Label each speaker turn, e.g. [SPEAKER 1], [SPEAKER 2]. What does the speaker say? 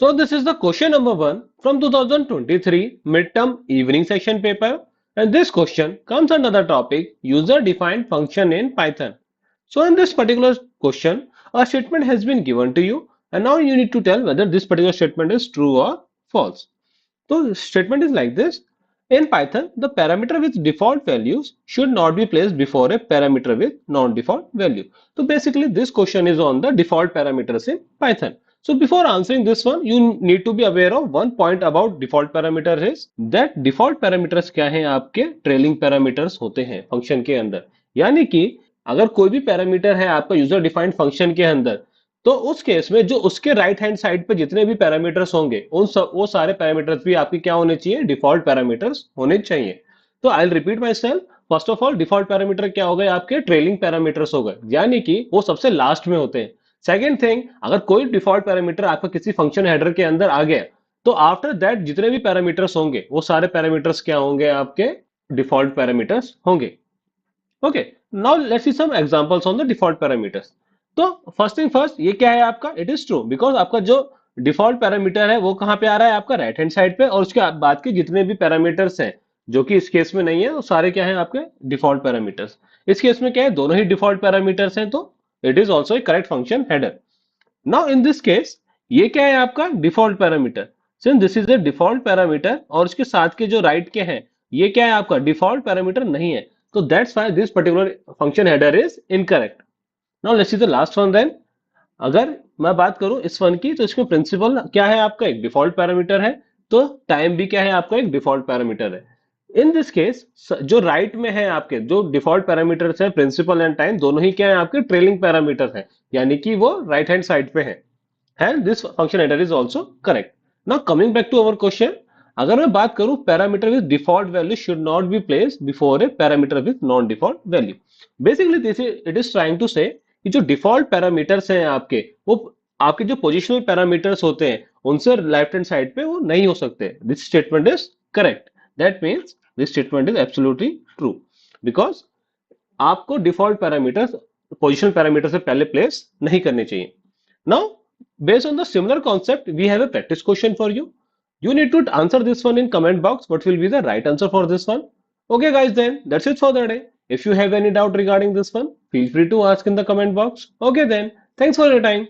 [SPEAKER 1] So this is the question number 1 from 2023 midterm evening session paper, and this question comes under the topic user defined function in Python. So in this particular question, a statement has been given to you, and now you need to tell whether this particular statement is true or false. So the statement is like this. In Python, the parameter with default values should not be placed before a parameter with non-default value. So basically this question is on the default parameters in Python. So before answering this one, you need to be aware of one point about default parameter is that default parameters क्या हैं आपके trailing parameters होते हैं function के अंदर. यानी कि अगर कोई भी parameter है आपका user defined function के अंदर तो उस केस में जो उसके राइट हैंड साइड पे जितने भी पैरामीटर्स होंगे वो सारे पैरामीटर्स भी आपके क्या होने चाहिए डिफॉल्ट पैरामीटर्स होने चाहिए तो I will repeat my self first of all default parameter क्या हो गए आपके ट्रेलिंग पैरामीटर्स हो गए यानी कि वो सबसे लास्ट में होते हैं सेकेंड थिंग अगर कोई डिफॉल्ट पैरामीटर आपका किसी फंक्शन हेडर के अंदर आ गया तो आफ्टर दैट जितने भी पैरामीटर्स होंगे वो सारे पैरामीटर्स क्या होंगे आपके डिफॉल्ट पैरामीटर्स होंगे okay now let's see some examples on the default parameters तो फर्स्ट थिंग फर्स्ट ये क्या है आपका इट इज ट्रू बिकॉज आपका जो डिफॉल्ट पैरामीटर है वो कहाँ पे आ रहा है आपका राइट हैंड साइड पे और उसके बाद के जितने भी पैरामीटर्स हैं जो कि इस केस में नहीं है वो सारे क्या है आपके डिफॉल्ट पैरामीटर्स इस केस में क्या है दोनों ही डिफॉल्ट पैरामीटर्स हैं तो it is also A correct function header now in this case ये क्या है आपका default parameter since this is a default parameter और उसके साथ के जो राइट के हैं ये क्या है आपका डिफॉल्ट पैरामीटर नहीं है तो that's why this particular function header is incorrect now let's see the last one then अगर मैं बात करूं इस वन की तो इसमें प्रिंसिपल क्या है आपका एक डिफॉल्ट पैरामीटर है तो टाइम भी क्या है आपका एक डिफॉल्ट पैरामीटर है इन दिस केस जो राइट में है आपके जो डिफॉल्ट पैरामीटर्स है प्रिंसिपल एंड टाइम दोनों ही क्या है आपके ट्रेलिंग पैरामीटर है यानी कि वो राइट हैंड साइड पे है and this function header is also correct. Now coming back to our question, अगर मैं बात करूं parameter with default value should not be placed before a parameter with non default value basically this it is trying to say कि जो default parameters हैं आपके वो आपके जो पोजिशनल पैरामीटर्स होते हैं उनसे लेफ्ट हैंड साइड पे वो नहीं हो सकते this statement is correct that means this statement is absolutely true because आपको डिफॉल्ट पैरामीटर्स पोजिशनल पैरामीटर से पहले प्लेस नहीं करने चाहिए now based on the similar concept, we have a practice question for you. You need to answer this one in comment box. What will be the right answer for this one? Okay, guys, then that's it for the day. If you have any doubt regarding this one, feel free to ask in the comment box. Okay, then thanks for your time.